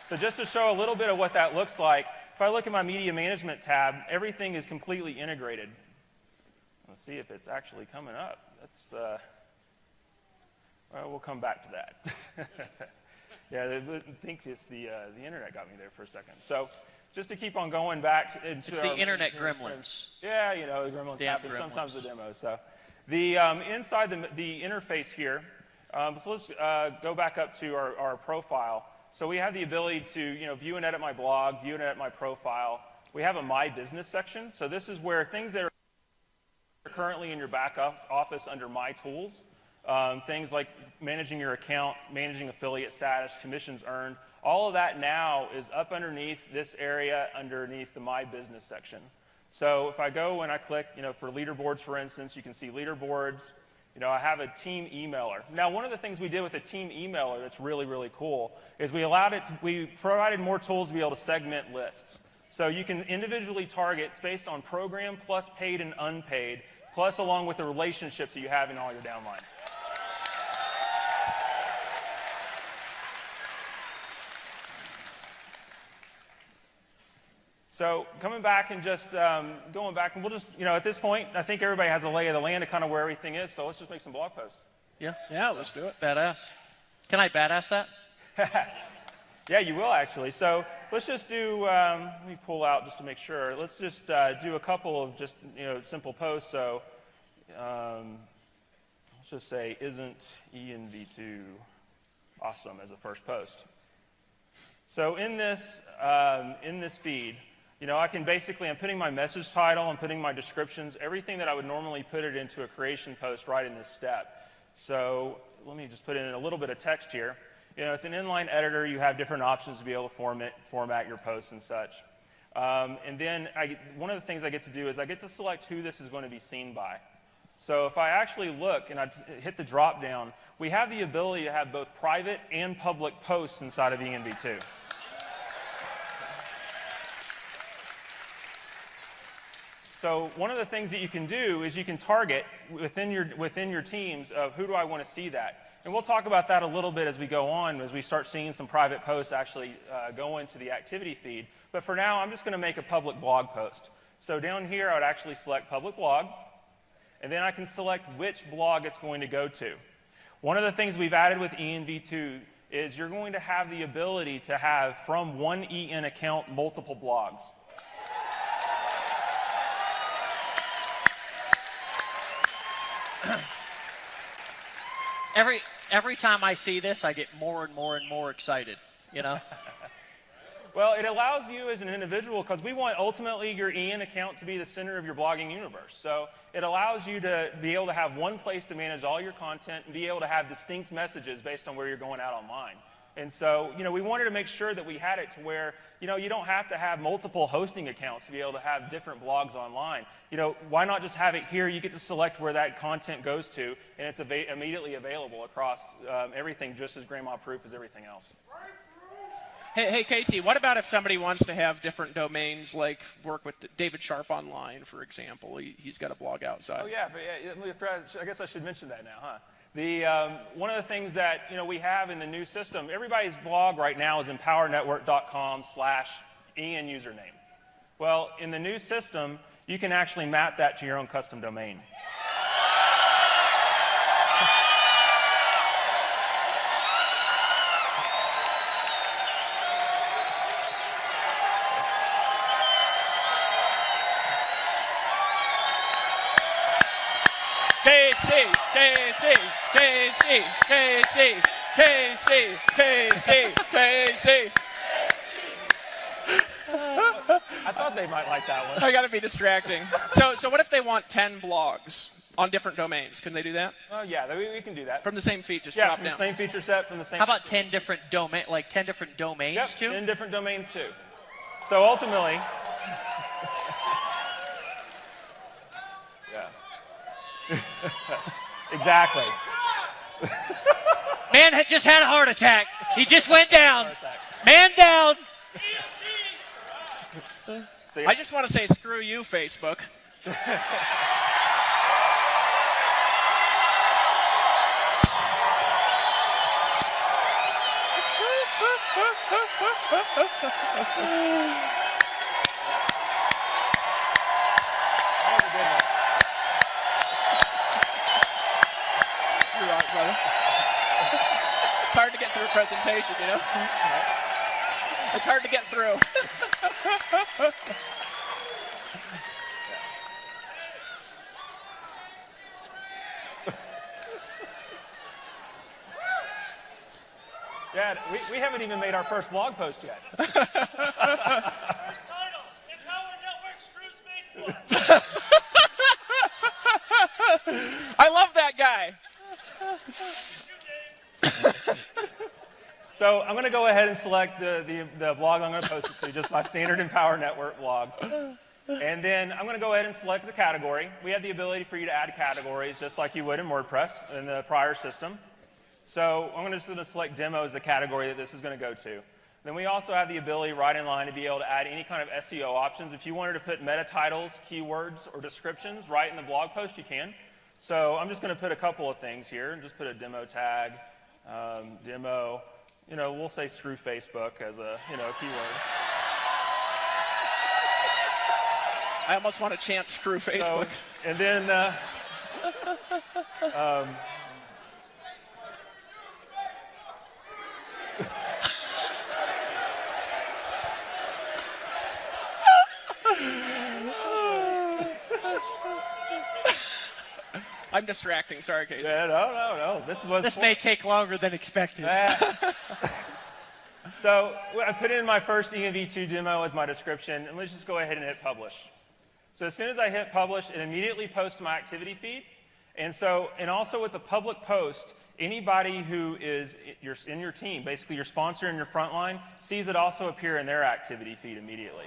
So just to show a little bit of what that looks like, if I look at my media management tab, everything is completely integrated. Let's see if it's actually coming up. That's, well, we'll come back to that. Yeah, I think it's the internet got me there for a second. So just to keep on going back into it's the internet gremlins. Yeah, you know, the gremlins happen sometimes the demos. So the inside the interface here, so let's go back up to our profile. So we have the ability to view and edit my blog, view and edit my profile. We have a My Business section. So this is where things that are currently in your back office under My Tools, things like managing your account, managing affiliate status, commissions earned, all of that now is up underneath this area underneath the My Business section. So if I go and I click, for leaderboards, for instance, you can see leaderboards. I have a team emailer. Now, one of the things we did with the team emailer that's really, really cool is we provided more tools to be able to segment lists. So you can individually target based on program plus paid and unpaid, plus along with the relationships that you have in all your downlines. So coming back and just going back, and we'll just, at this point, I think everybody has a lay of the land of kind of where everything is, so let's just make some blog posts. Yeah, let's do it. Badass. Can I badass that? Yeah, you will actually. So let's just do, let me pull out just to make sure. Let's just do a couple of just, simple posts. So let's just say, isn't ENV2 awesome as a first post? So in this feed, I can basically, I'm putting my message title, I'm putting my descriptions, everything that I would normally put it into a creation post right in this step. So let me just put in a little bit of text here. It's an inline editor. You have different options to be able to format your posts and such. And then one of the things I get to do is I get to select who this is going to be seen by. So if I actually look and I hit the drop down, we have the ability to have both private and public posts inside of ENV2. So one of the things that you can do is you can target within your teams of who do I want to see that. And we'll talk about that a little bit as we go on, as we start seeing some private posts actually go into the activity feed. But for now, I'm just going to make a public blog post. So down here, I would actually select public blog, and then I can select which blog it's going to go to. One of the things we've added with ENV2 is you're going to have the ability to have, from one EN account, multiple blogs. Every time I see this, I get more and more and more excited, Well, it allows you as an individual, because we want ultimately your EN account to be the center of your blogging universe. So it allows you to be able to have one place to manage all your content and be able to have distinct messages based on where you're going out online. And so, we wanted to make sure that we had it to where, you don't have to have multiple hosting accounts to be able to have different blogs online. Why not just have it here? You get to select where that content goes to, and it's immediately available across everything, just as grandma proof as everything else. Hey, Casey, what about if somebody wants to have different domains, like work with David Sharp Online, for example? He's got a blog outside. Oh, yeah, but I guess I should mention that now, huh? One of the things that we have in the new system, everybody's blog right now is empowernetwork.com/EN username. Well, in the new system, you can actually map that to your own custom domain. KC. I thought they might like that one. I got to be distracting. So what if they want 10 blogs on different domains? Can they do that? Oh, yeah, we can do that. From the same feed, just drop down. From the same feature set, from the same. How about 10 different domains Yep, too? 10 different domains too. So ultimately, yeah. Exactly. Man had just had a heart attack. He just went down. Man down. So I just want to say screw you, Facebook. You're right, brother. It's hard to get through a presentation, you know? It's hard to get through. Yeah, we haven't even made our first blog post yet. First title, Empower Network Screws Facebook. I love that guy. So I'm going to go ahead and select the blog I'm going to post it to, just my standard Empower Network blog. And then I'm going to go ahead and select the category. We have the ability for you to add categories just like you would in WordPress in the prior system. So I'm just going to select demo as the category that this is going to go to. Then we also have the ability right in line to be able to add any kind of SEO options. If you wanted to put meta titles, keywords, or descriptions right in the blog post, you can. So I'm just going to put a couple of things here and just put a demo tag, demo. We'll say screw Facebook as a, keyword. I almost want to chant screw Facebook. So, and then, I'm distracting. Sorry, Casey. yeah, no. This may take longer than expected. So I put in my first ENV2 demo as my description, and let's just go ahead and hit publish. So as soon as I hit publish, it immediately posts to my activity feed. And also with the public post, anybody who is in your team, basically your sponsor and your frontline, sees it also appear in their activity feed immediately.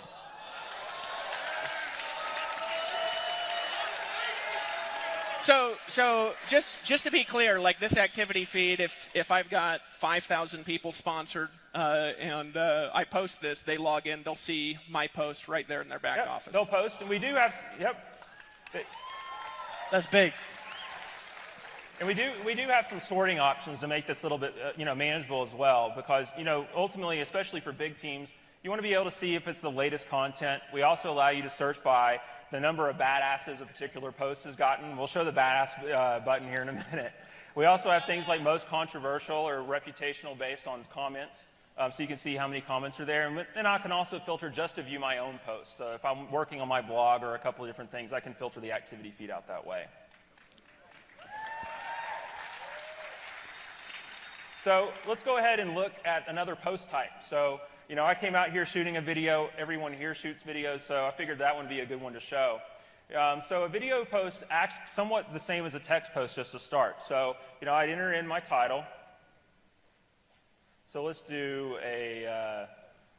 So just to be clear, like this activity feed, if I've got 5,000 people sponsored and I post this, they log in, they'll see my post right there in their back office. They'll post, and we do have, That's big. And we do have some sorting options to make this a little bit, manageable as well, because, ultimately, especially for big teams, you want to be able to see if it's the latest content. We also allow you to search by the number of badasses a particular post has gotten. We'll show the badass button here in a minute. We also have things like most controversial or reputational based on comments, so you can see how many comments are there. And then I can also filter just to view my own posts. So if I'm working on my blog or a couple of different things, I can filter the activity feed out that way. So let's go ahead and look at another post type. So, I came out here shooting a video. Everyone here shoots videos, so I figured that would be a good one to show. So a video post acts somewhat the same as a text post just to start. So, I'd enter in my title. So let's do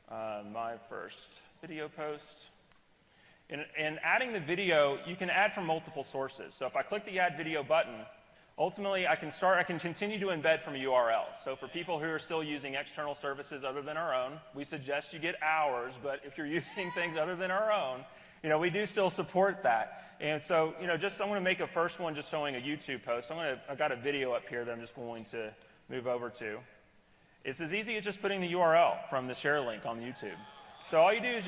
my first video post. And adding the video, you can add from multiple sources. So if I click the Add Video button, ultimately, I can continue to embed from a URL. So for people who are still using external services other than our own, we suggest you get ours, but if you're using things other than our own, we do still support that. And so, I'm going to make a first one just showing a YouTube post. I've got a video up here that I'm just going to move over to. It's as easy as just putting the URL from the share link on YouTube. So all you do is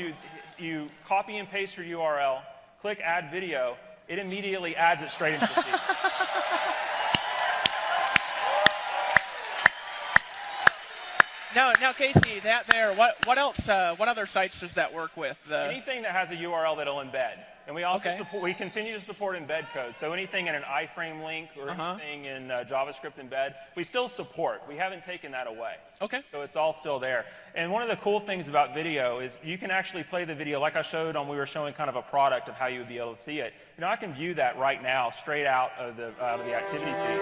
you copy and paste your URL, click Add Video, it immediately adds it straight into the feed. Now, Casey, that there. What else? What other sites does that work with? Anything that has a URL that'll embed, and we also we continue to support embed code. So anything in an iframe link or anything in JavaScript embed, we still support. We haven't taken that away. Okay. So it's all still there. And one of the cool things about video is you can actually play the video like I showed on. We were showing kind of a product of how you would be able to see it. I can view that right now straight out of the activity feed.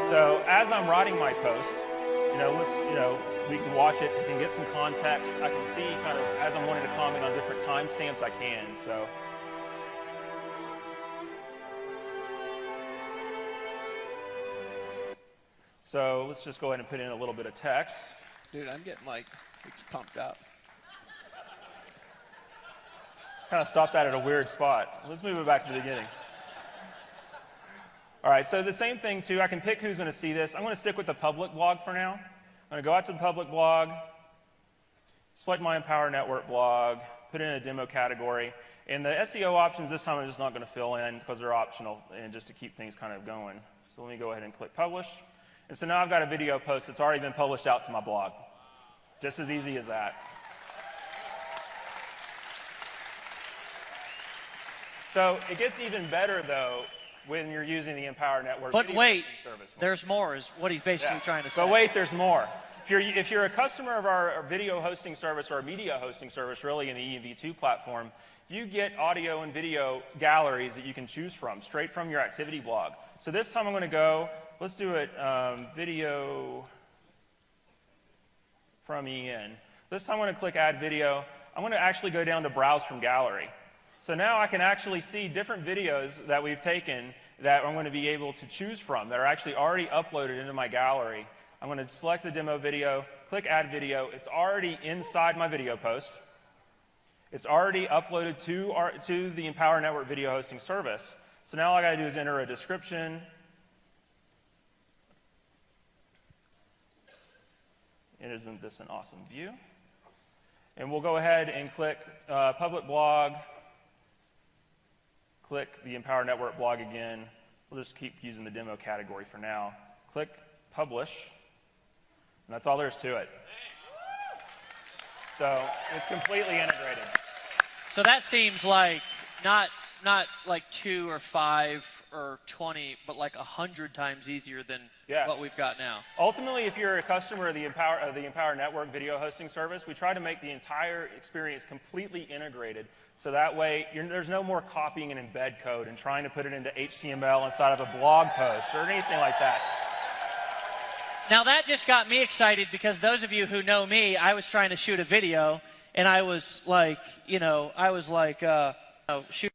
So as I'm writing my post. We can watch it, we can get some context. I can see kind of, as I'm wanting to comment on different timestamps, I can, so. So let's just go ahead and put in a little bit of text. Dude, I'm getting it's pumped up. Kind of stopped that at a weird spot. Let's move it back to the beginning. All right, so the same thing too, I can pick who's going to see this. I'm going to stick with the public blog for now. I'm going to go out to the public blog, select my Empower Network blog, put in a demo category. And the SEO options this time I'm just not going to fill in because they're optional and just to keep things kind of going. So let me go ahead and click publish. And so now I've got a video post that's already been published out to my blog. Just as easy as that. So it gets even better, though, when you're using the Empower Network But video wait, hosting service. there's more is what he's basically trying to say. But wait, there's more. If you're a customer of our video hosting service or our media hosting service, really in the ENV2 platform, you get audio and video galleries that you can choose from, straight from your activity blog. So this time I'm going to go, let's do it video from EN. This time I'm going to click Add Video. I'm going to actually go down to Browse from Gallery. So now I can actually see different videos that we've taken that I'm going to be able to choose from that are actually already uploaded into my gallery. I'm going to select the demo video, click Add Video. It's already inside my video post. It's already uploaded to the Empower Network video hosting service. So now all I got to do is enter a description. Isn't this an awesome view? And we'll go ahead and click Public Blog. Click the Empower Network blog again. We'll just keep using the demo category for now. Click Publish. And that's all there is to it. So it's completely integrated. So that seems like not like 2 or 5 or 20, but like 100 times easier than what we've got now. Ultimately, if you're a customer of the Empower Network video hosting service, we try to make the entire experience completely integrated. So that way, there's no more copying and embed code and trying to put it into HTML inside of a blog post or anything like that. Now that just got me excited because those of you who know me, I was trying to shoot a video and I was like, shoot.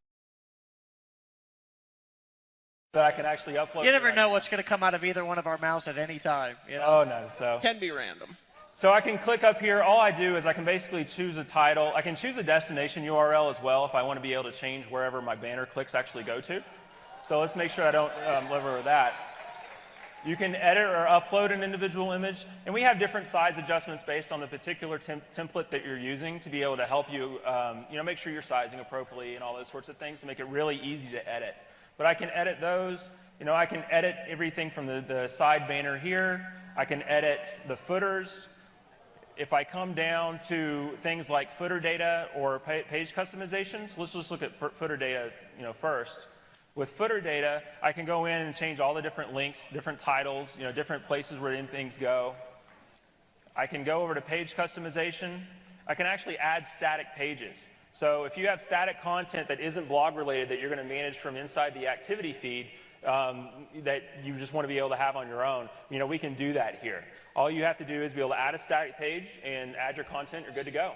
So I can actually upload. You never know what's going to come out of either one of our mouths at any time. You know? Oh no, so Can be random. So I can click up here. All I do is I can basically choose a title. I can choose a destination URL as well if I want to be able to change wherever my banner clicks actually go to. So let's make sure I don't live over that. You can edit or upload an individual image, and we have different size adjustments based on the particular template that you're using to be able to help you, make sure you're sizing appropriately and all those sorts of things to make it really easy to edit. But I can edit those. I can edit everything from the side banner here. I can edit the footers. If I come down to things like footer data or page customizations, let's just look at footer data first. With footer data, I can go in and change all the different links, different titles, different places where things go. I can go over to page customization. I can actually add static pages. So if you have static content that isn't blog related that you're going to manage from inside the activity feed that you just want to be able to have on your own, we can do that here. All you have to do is be able to add a static page and add your content. You're good to go.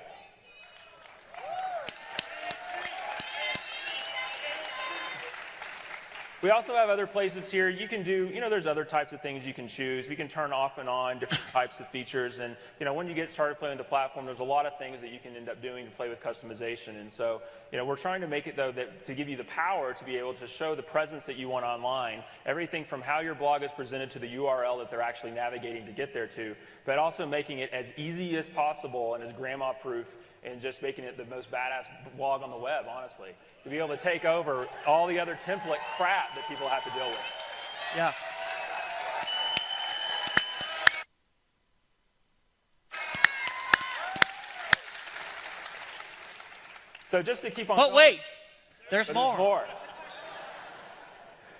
We also have other places here. You can do, there's other types of things you can choose. We can turn off and on different types of features. And, when you get started playing with the platform, there's a lot of things that you can end up doing to play with customization. And so, we're trying to make it, though, to give you the power to be able to show the presence that you want online. Everything from how your blog is presented to the URL that they're actually navigating to get there to, but also making it as easy as possible and as grandma-proof and just making it the most badass blog on the web, honestly. To be able to take over all the other template crap that people have to deal with. Yeah. So just to keep on But going, wait, there's more. There's more.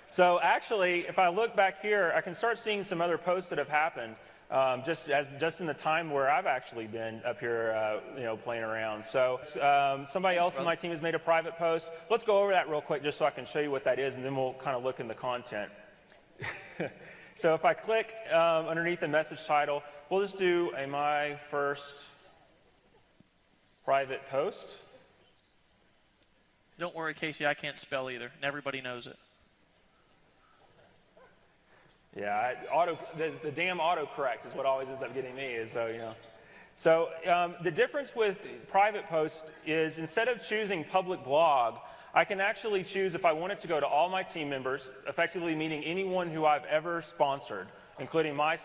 So actually, if I look back here, I can start seeing some other posts that have happened. Just in the time where I've actually been up here, playing around. So somebody else in my team has made a private post. Let's go over that real quick just so I can show you what that is, and then we'll kind of look in the content. So if I click underneath the message title, we'll just do my first private post. Don't worry, Casey, I can't spell either, and everybody knows it. Yeah, the damn autocorrect is what always ends up getting me. So the difference with private posts is instead of choosing public blog, I can actually choose if I want it to go to all my team members, effectively meaning anyone who I've ever sponsored, including my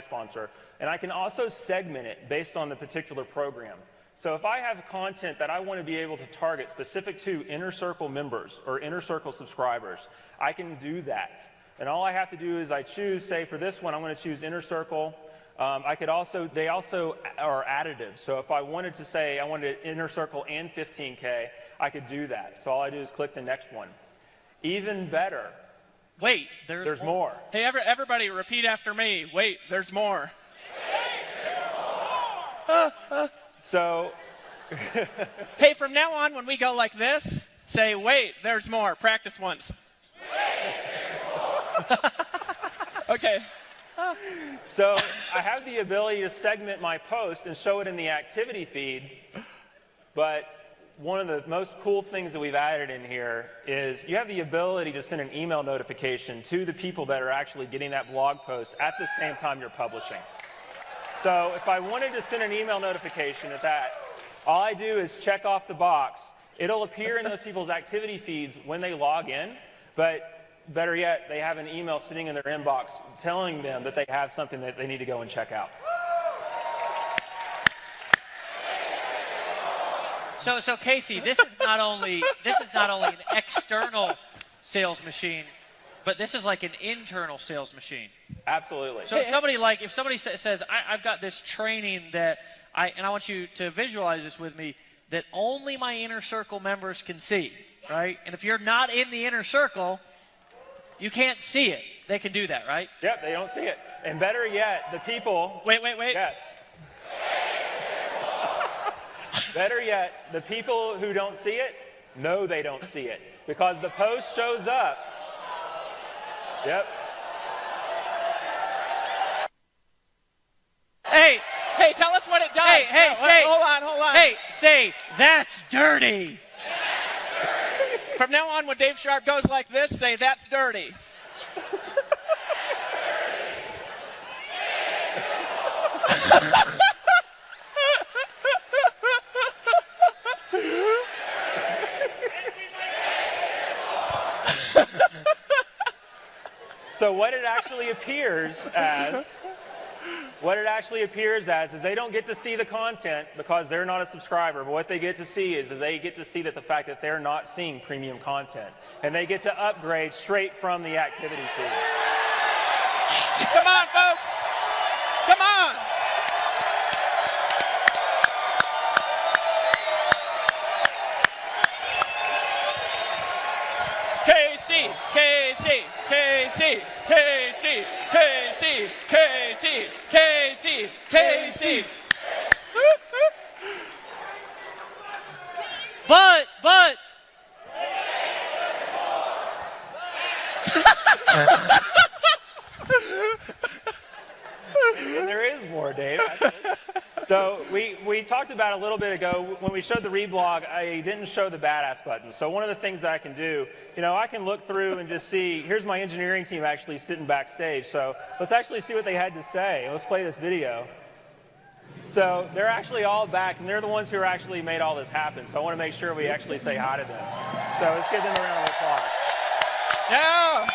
sponsor, and I can also segment it based on the particular program. So if I have content that I want to be able to target specific to Inner Circle members or Inner Circle subscribers, I can do that. And all I have to do is I choose, say for this one, I'm going to choose Inner Circle. They also are additive. So if I wanted to say I wanted Inner Circle and 15K, I could do that. So all I do is click the next one. Even better. Wait, there's more. Hey, everybody, repeat after me. Wait, there's more. So, hey, from now on, when we go like this, say, wait, there's more. Practice once. Okay. So I have the ability to segment my post and show it in the activity feed, but one of the most cool things that we've added in here is you have the ability to send an email notification to the people that are actually getting that blog post at the same time you're publishing. So if I wanted to send an email notification at that, all I do is check off the box. It'll appear in those people's activity feeds when they log in, but better yet, they have an email sitting in their inbox telling them that they have something that they need to go and check out. So Casey, this is not only an external sales machine, but this is like an internal sales machine. Absolutely. So if somebody says, I've got this training that I want you to visualize this with me, that only my Inner Circle members can see, right? And if you're not in the Inner Circle, you can't see it. They can do that, right? Yep, they don't see it. And better yet, the people... Wait. Yeah. Better yet, the people who don't see it know they don't see it because the post shows up. Yep. Hey, tell us what it does. Hey, hold on. Hey, say, that's dirty. From now on, when Dave Sharp goes like this, say, that's dirty. So what it actually appears as is they don't get to see the content because they're not a subscriber, but what they get to see is they get to see that the fact that they're not seeing premium content, and they get to upgrade straight from the activity feed. Come on, folks. Come on. KC. But. And there is more, Dave. So we talked about a little bit ago when we showed the reblog, I didn't show the badass button. So one of the things that I can do, I can look through and just see, here's my engineering team actually sitting backstage. So let's actually see what they had to say. Let's play this video. So they're actually all back, and they're the ones who actually made all this happen. So I want to make sure we actually say hi to them. So let's give them a round of applause. Yeah.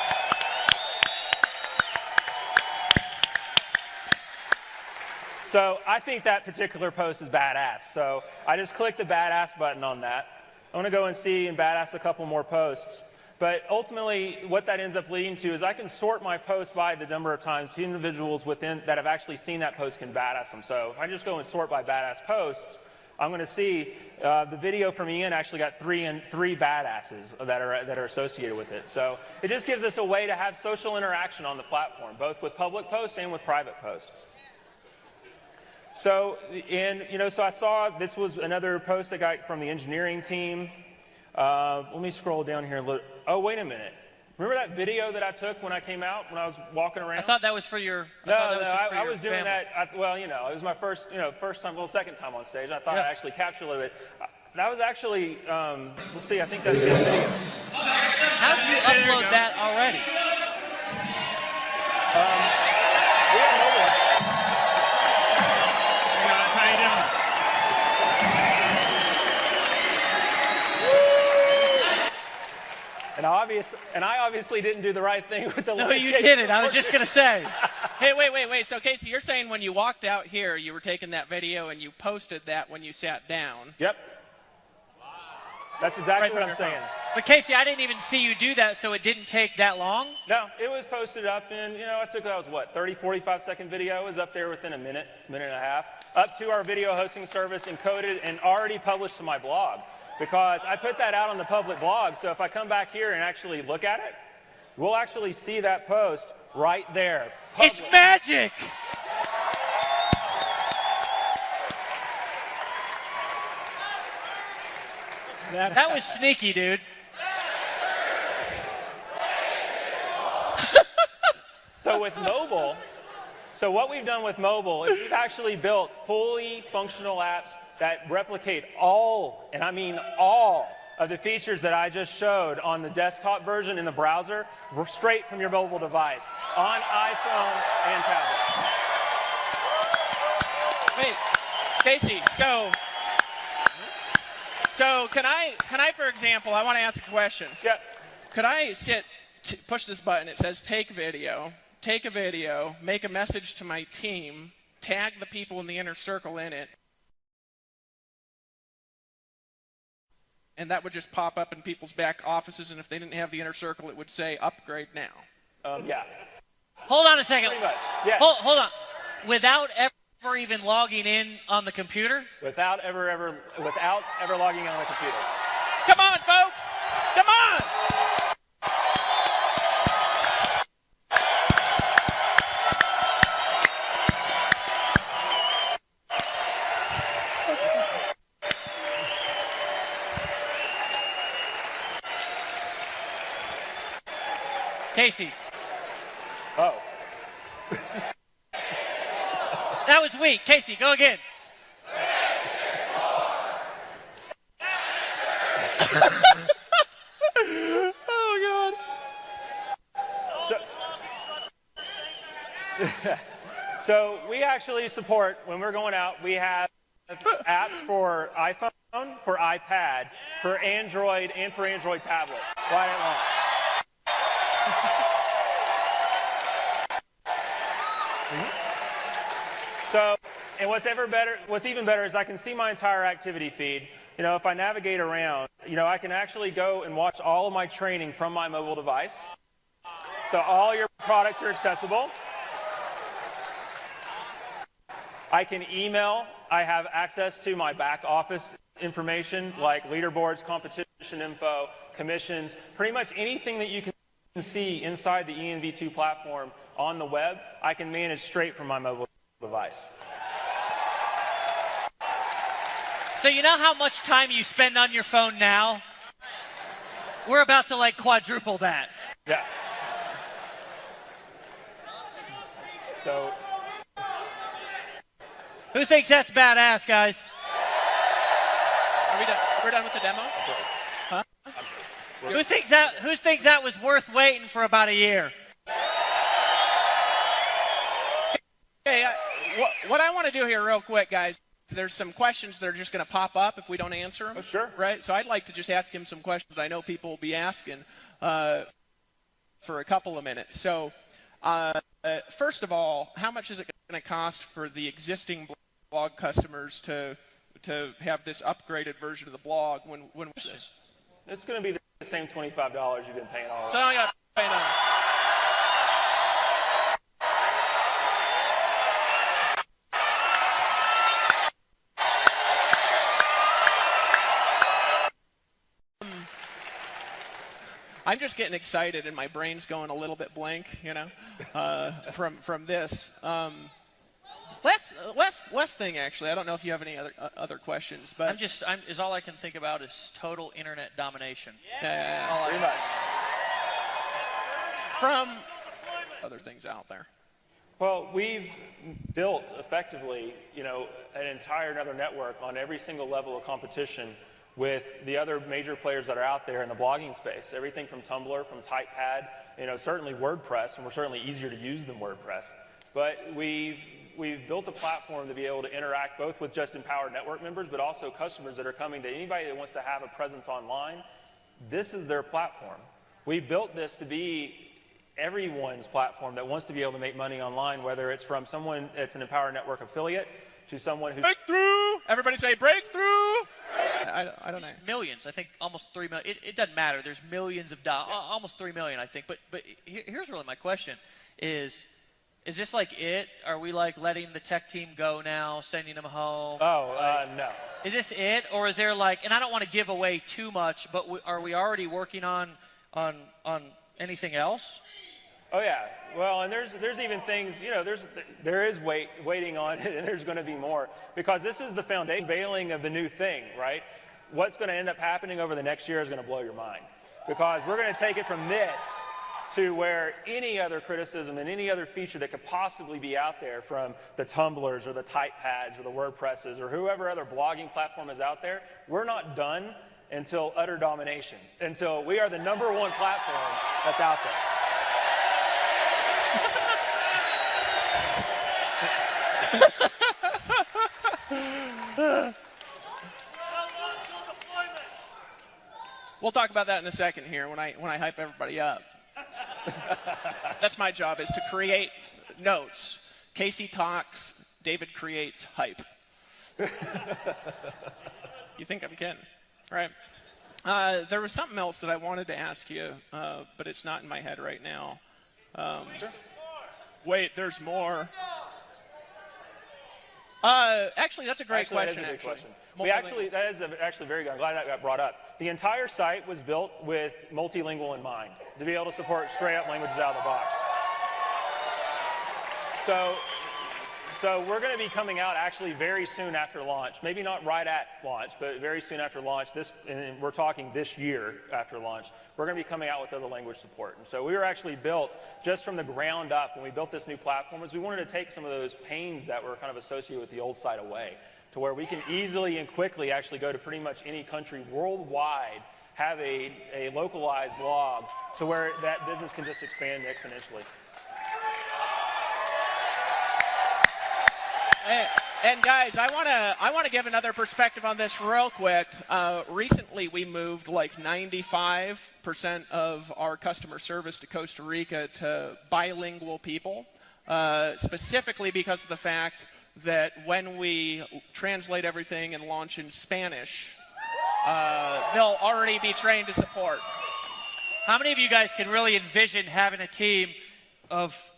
So I think that particular post is badass. So I just clicked the badass button on that. I want to go and see and badass a couple more posts. But ultimately, what that ends up leading to is I can sort my posts by the number of times individuals within that have actually seen that post can badass them. So if I just go and sort by badass posts, I'm going to see the video from Ian actually got three badasses that are associated with it. So it just gives us a way to have social interaction on the platform, both with public posts and with private posts. So, so I saw this was another post I got from the engineering team. Let me scroll down here a little. Oh, wait a minute. Remember that video that I took when I came out, when I was walking around? I thought that was for your I was doing that. It was my first time, second time on stage. I thought I'd actually capture a little bit. That was actually, let's see, I think that's this video. How'd you upload that already? We have mobile. How you doing? And I obviously didn't do the right thing with the No, you didn't. I was just going to say. Hey, wait. So, Casey, you're saying when you walked out here, you were taking that video and you posted that when you sat down. Yep. That's exactly what I'm saying. But Casey, I didn't even see you do that, so it didn't take that long? No, it was posted up in, that was what, 30, 45-second video. It was up there within a minute and a half, up to our video hosting service, encoded, and already published to my blog. Because I put that out on the public blog, so if I come back here and actually look at it, we'll actually see that post right there. Public. It's magic! That was sneaky, dude. So with mobile, what we've done with mobile is we've actually built fully functional apps that replicate all, and I mean all, of the features that I just showed on the desktop version in the browser, straight from your mobile device, on iPhone and tablet. Wait, Casey, so can I, for example, I want to ask a question. Yep. Could I push this button, it says take a video, make a message to my team, tag the people in the inner circle in it, and that would just pop up in people's back offices, and if they didn't have the inner circle, it would say upgrade now. Yeah. Hold on a second. Pretty much, yeah. Hold on. Without ever even logging in on the computer? Without ever logging on the computer. Come on, folks! Come on! Casey. Oh. That was weak. Casey, go again. Oh, God. So we actually support, when we're going out, we have apps for iPhone, for iPad, for Android, and for Android tablet. Right at launch. So, and what's even better is I can see my entire activity feed. If I navigate around, I can actually go and watch all of my training from my mobile device. So all your products are accessible. I can email. I have access to my back office information like leaderboards, competition info, commissions, pretty much anything that you can see inside the ENV2 platform on the web, I can manage straight from my mobile device. So you know how much time you spend on your phone now? We're about to quadruple that. Yeah. So. Who thinks that's badass, guys? Are we done? We're done with the demo? Huh? Who thinks that was worth waiting for about a year? Okay, what I want to do here real quick, guys, there's some questions that are just going to pop up if we don't answer them. Oh, sure. Right? So I'd like to just ask him some questions that I know people will be asking for a couple of minutes. So first of all, how much is it going to cost for the existing blog customers to have this upgraded version of the blog? When was this? It's going to be the same $25 you've been paying all So I got to pay now. I'm just getting excited and my brain's going a little bit blank, from this. Last thing, actually. I don't know if you have any other questions, but is all I can think about is total internet domination. Yeah. Pretty much. From other things out there. Well, we've built effectively, an entire another network on every single level of competition with the other major players that are out there in the blogging space. Everything from Tumblr, from Typepad, certainly WordPress, and we're certainly easier to use than WordPress. But we've built a platform to be able to interact both with just Empowered Network members, but also customers that are coming to anybody that wants to have a presence online. This is their platform. We built this to be everyone's platform that wants to be able to make money online, whether it's from someone that's an Empower Network affiliate to someone who's... Breakthrough! Everybody say breakthrough! I don't know. Millions. I think almost 3 million. It doesn't matter. There's millions of dollars. Almost 3 million, I think. But here's really my question: Is this like it? Are we like letting the tech team go now, sending them home? No. Is this it, or is there like? And I don't want to give away too much, but are we already working on anything else? Oh yeah. Well, and there's even things, there is waiting on it, and there's going to be more, because this is the foundation veiling of the new thing, right? What's going to end up happening over the next year is going to blow your mind, because we're going to take it from this to where any other criticism and any other feature that could possibly be out there, from the Tumblrs or the TypePads or the WordPresses or whoever other blogging platform is out there, we're not done until utter domination, until we are the #1 platform that's out there. We'll talk about that in a second here when I hype everybody up. That's my job, is to create notes. Casey talks, David creates hype. You think I'm kidding, right? There was something else that I wanted to ask you, but it's not in my head right now. Wait, there's more. Actually, that's a great question. That is a good question. That is actually very good. I'm glad that got brought up. The entire site was built with multilingual in mind, to be able to support straight up languages out of the box. So we're going to be coming out actually very soon after launch. Maybe not right at launch, but very soon after launch. And we're talking this year after launch. We're going to be coming out with other language support. And so we were actually built just from the ground up when we built this new platform, is we wanted to take some of those pains that were kind of associated with the old site away, to where we can easily and quickly actually go to pretty much any country worldwide, have a localized blog, to where that business can just expand exponentially. And guys, I want to give another perspective on this real quick. Recently, we moved like 95% of our customer service to Costa Rica to bilingual people, specifically because of the fact that when we translate everything and launch in Spanish, they'll already be trained to support. How many of you guys can really envision having a team of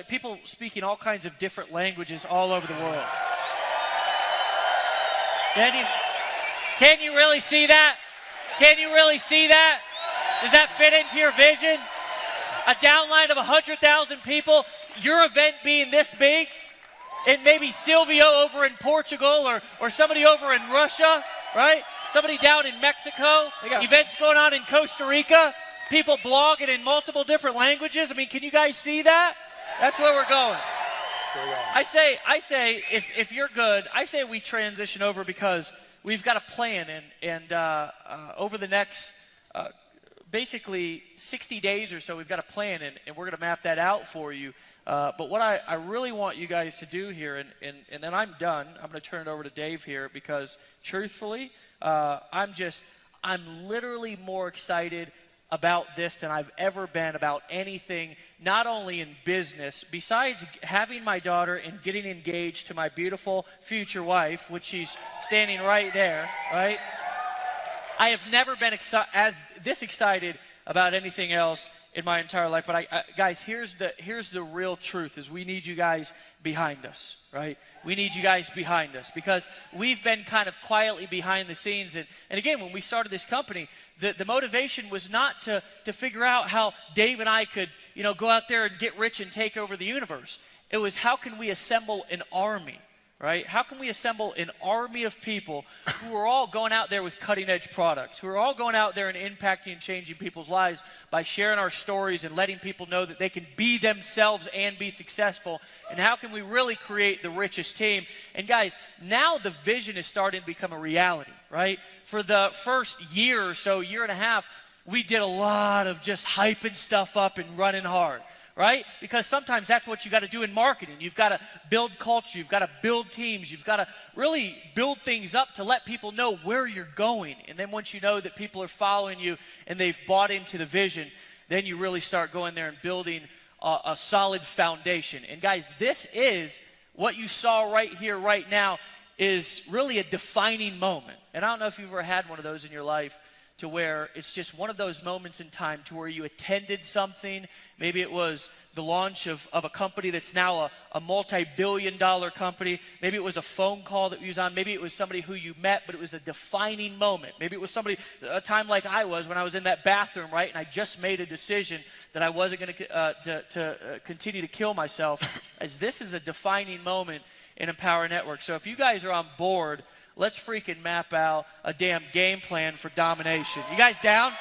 people speaking all kinds of different languages all over the world? Can you really see that? Can you really see that? Does that fit into your vision? A downline of 100,000 people, your event being this big, and maybe Silvio over in Portugal or somebody over in Russia, right? Somebody down in Mexico, events going on in Costa Rica, people blogging in multiple different languages. I mean, can you guys see that? That's where we're going. I say, if you're good, I say we transition over, because we've got a plan, and over the next basically 60 days or so, we've got a plan, and we're going to map that out for you. But what I really want you guys to do here, and then I'm done. I'm going to turn it over to Dave here, because truthfully, I'm literally more excited about this than I've ever been about anything, not only in business, besides having my daughter and getting engaged to my beautiful future wife, which she's standing right there, right? I have never been this excited about anything else in my entire life. But guys, here's the real truth: is we need you guys behind us, right? We need you guys behind us, because we've been kind of quietly behind the scenes. And again, when we started this company, the motivation was not to figure out how Dave and I could, go out there and get rich and take over the universe. It was, how can we assemble an army, right? How can we assemble an army of people who are all going out there with cutting-edge products, who are all going out there and impacting and changing people's lives by sharing our stories and letting people know that they can be themselves and be successful? And how can we really create the richest team? And guys, now the vision is starting to become a reality, right? For the first year or so, year and a half, we did a lot of just hyping stuff up and running hard, right? Because sometimes that's what you got to do in marketing. You've got to build culture. You've got to build teams. You've got to really build things up to let people know where you're going. And then once you know that people are following you and they've bought into the vision, then you really start going there and building a solid foundation. And guys, this is what you saw right here, right now, is really a defining moment. And I don't know if you've ever had one of those in your life, to where it's just one of those moments in time to where you attended something. Maybe it was the launch of a company that's now a multi-billion-dollar company. Maybe it was a phone call that you was on. Maybe it was somebody who you met, but it was a defining moment. Maybe it was somebody, a time like I was when I was in that bathroom, right? And I just made a decision that I wasn't going to continue to kill myself. As this is a defining moment in Empower Network. So if you guys are on board, let's freaking map out a damn game plan for domination. You guys down?